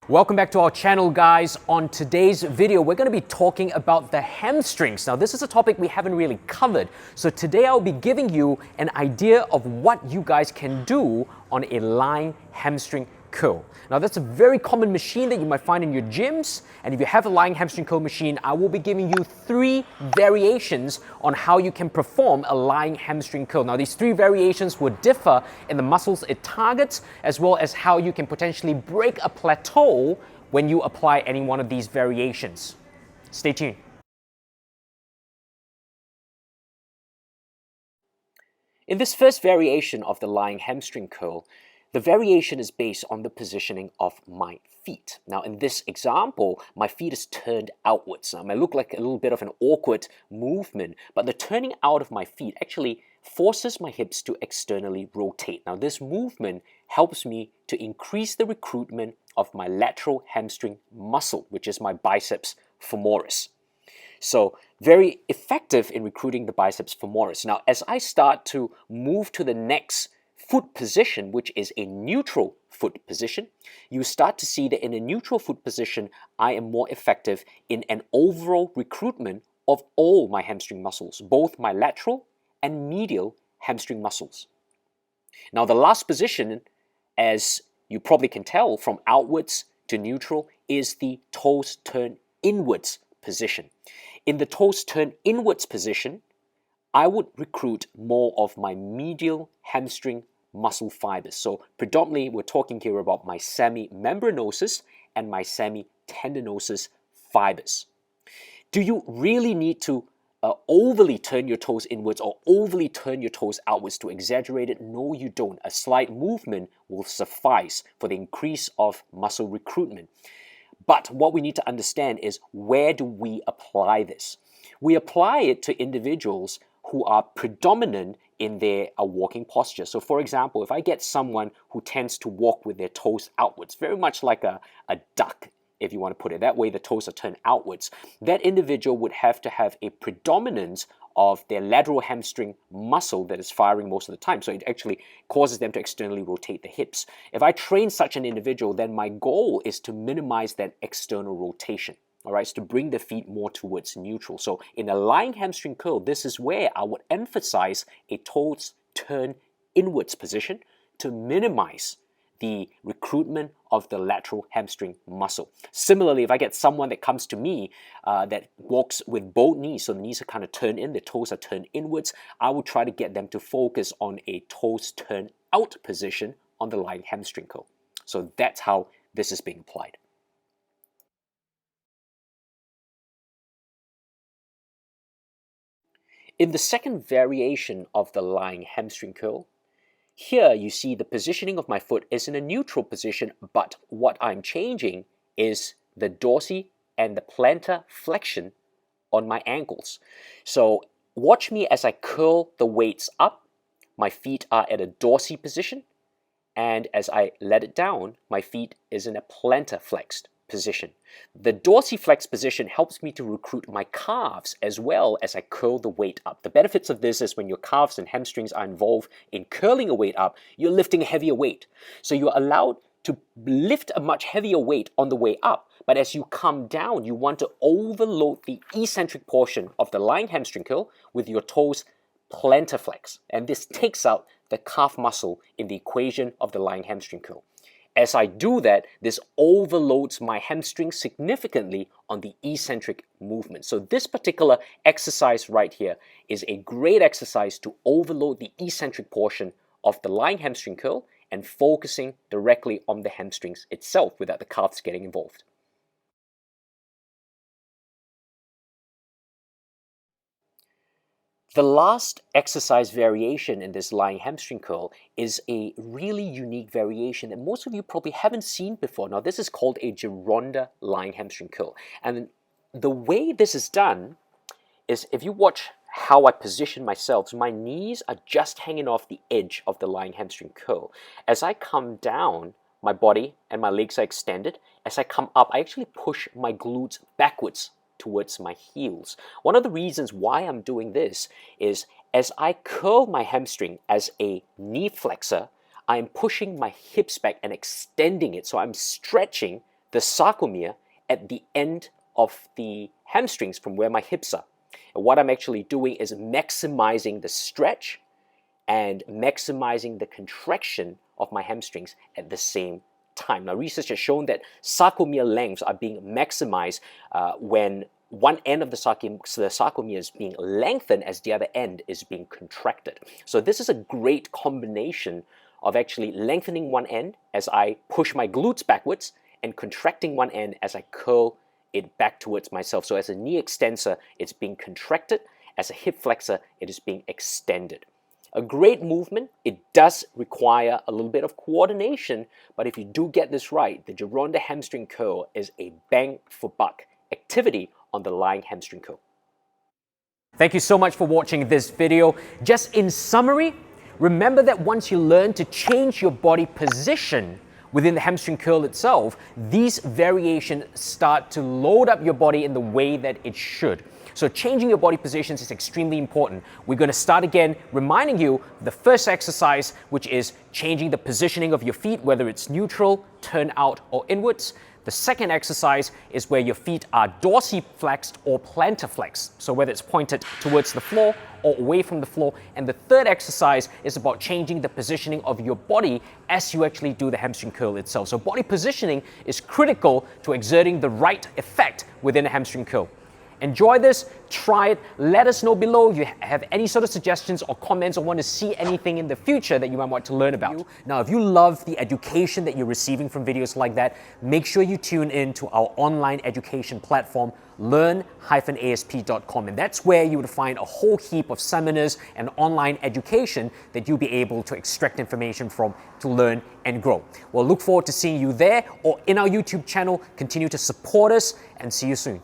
Welcome back to our channel, guys. On today's video, we're going to be talking about the hamstrings. Now, this is a topic we haven't really covered. So today I'll be giving you an idea of what you guys can do on a lying hamstring curl. Now, that's a very common machine that you might find in your gyms. And if you have a lying hamstring curl machine, I will be giving you 3 variations on how you can perform a lying hamstring curl. Now, these 3 variations would differ in the muscles it targets, as well as how you can potentially break a plateau when you apply any one of these variations. Stay tuned. In this first variation of the lying hamstring curl, the variation is based on the positioning of my feet. Now, in this example, my feet is turned outwards. Now, it may look like a little bit of an awkward movement, but the turning out of my feet actually forces my hips to externally rotate. Now, this movement helps me to increase the recruitment of my lateral hamstring muscle, which is my biceps femoris. So, very effective in recruiting the biceps femoris. Now, as I start to move to the next foot position, which is a neutral foot position, you start to see that in a neutral foot position, I am more effective in an overall recruitment of all my hamstring muscles, both my lateral and medial hamstring muscles. Now, the last position, as you probably can tell from outwards to neutral, is the toes turn inwards position. In the toes turn inwards position, I would recruit more of my medial hamstring muscle fibers. So predominantly, we're talking here about my semimembranosus and my semitendinosus fibers. Do you really need to overly turn your toes inwards or overly turn your toes outwards to exaggerate it? No, you don't. A slight movement will suffice for the increase of muscle recruitment. But what we need to understand is, where do we apply this? We apply it to individuals who are predominant in their walking posture. So for example, if I get someone who tends to walk with their toes outwards, very much like a duck, if you want to put it that way, the toes are turned outwards, that individual would have to have a predominance of their lateral hamstring muscle that is firing most of the time. So it actually causes them to externally rotate the hips. If I train such an individual, then my goal is to minimize that external rotation. All right, so to bring the feet more towards neutral. So in a lying hamstring curl, this is where I would emphasize a toes turn inwards position to minimize the recruitment of the lateral hamstring muscle. Similarly, if I get someone that comes to me that walks with both knees, so the knees are kind of turned in, the toes are turned inwards, I would try to get them to focus on a toes turn out position on the lying hamstring curl. So that's how this is being applied. In the second variation of the lying hamstring curl, here you see the positioning of my foot is in a neutral position, but what I'm changing is the dorsi and the plantar flexion on my ankles. So watch me as I curl the weights up. My feet are at a dorsi position, and as I let it down, my feet is in a plantar flexed position. The dorsiflex position helps me to recruit my calves as well as I curl the weight up. The benefits of this is when your calves and hamstrings are involved in curling a weight up, you're lifting a heavier weight. So you're allowed to lift a much heavier weight on the way up, but as you come down, you want to overload the eccentric portion of the lying hamstring curl with your toes plantar flex, and this takes out the calf muscle in the equation of the lying hamstring curl. As I do that, this overloads my hamstring significantly on the eccentric movement. So this particular exercise right here is a great exercise to overload the eccentric portion of the lying hamstring curl and focusing directly on the hamstrings itself without the calves getting involved. The last exercise variation in this lying hamstring curl is a really unique variation that most of you probably haven't seen before. Now, this is called a Gironda lying hamstring curl. And the way this is done is, if you watch how I position myself, so my knees are just hanging off the edge of the lying hamstring curl. As I come down, my body and my legs are extended. As I come up, I actually push my glutes backwards towards my heels. One of the reasons why I'm doing this is, as I curl my hamstring as a knee flexor, I'm pushing my hips back and extending it. So I'm stretching the sarcomere at the end of the hamstrings from where my hips are. And what I'm actually doing is maximizing the stretch and maximizing the contraction of my hamstrings at the same time. Now, research has shown that sarcomere lengths are being maximized when one end of the sarcomere is being lengthened as the other end is being contracted. So this is a great combination of actually lengthening one end as I push my glutes backwards and contracting one end as I curl it back towards myself. So as a knee extensor, it's being contracted. As a hip flexor, it is being extended. A great movement. It does require a little bit of coordination, but if you do get this right, the Gironda hamstring curl is a bang for buck activity on the lying hamstring curl. Thank you so much for watching this video. Just in summary, remember that once you learn to change your body position within the hamstring curl itself, these variations start to load up your body in the way that it should. So changing your body positions is extremely important. We're going to start again reminding you the first exercise, which is changing the positioning of your feet, whether it's neutral, turn out, or inwards. The second exercise is where your feet are dorsiflexed or plantar flexed, so whether it's pointed towards the floor or away from the floor. And the third exercise is about changing the positioning of your body as you actually do the hamstring curl itself. So body positioning is critical to exerting the right effect within a hamstring curl. Enjoy this, try it, let us know below if you have any sort of suggestions or comments or want to see anything in the future that you might want to learn about. Now, if you love the education that you're receiving from videos like that, make sure you tune in to our online education platform, learn-asp.com, and that's where you would find a whole heap of seminars and online education that you'll be able to extract information from to learn and grow. We'll look forward to seeing you there or in our YouTube channel. Continue to support us and see you soon.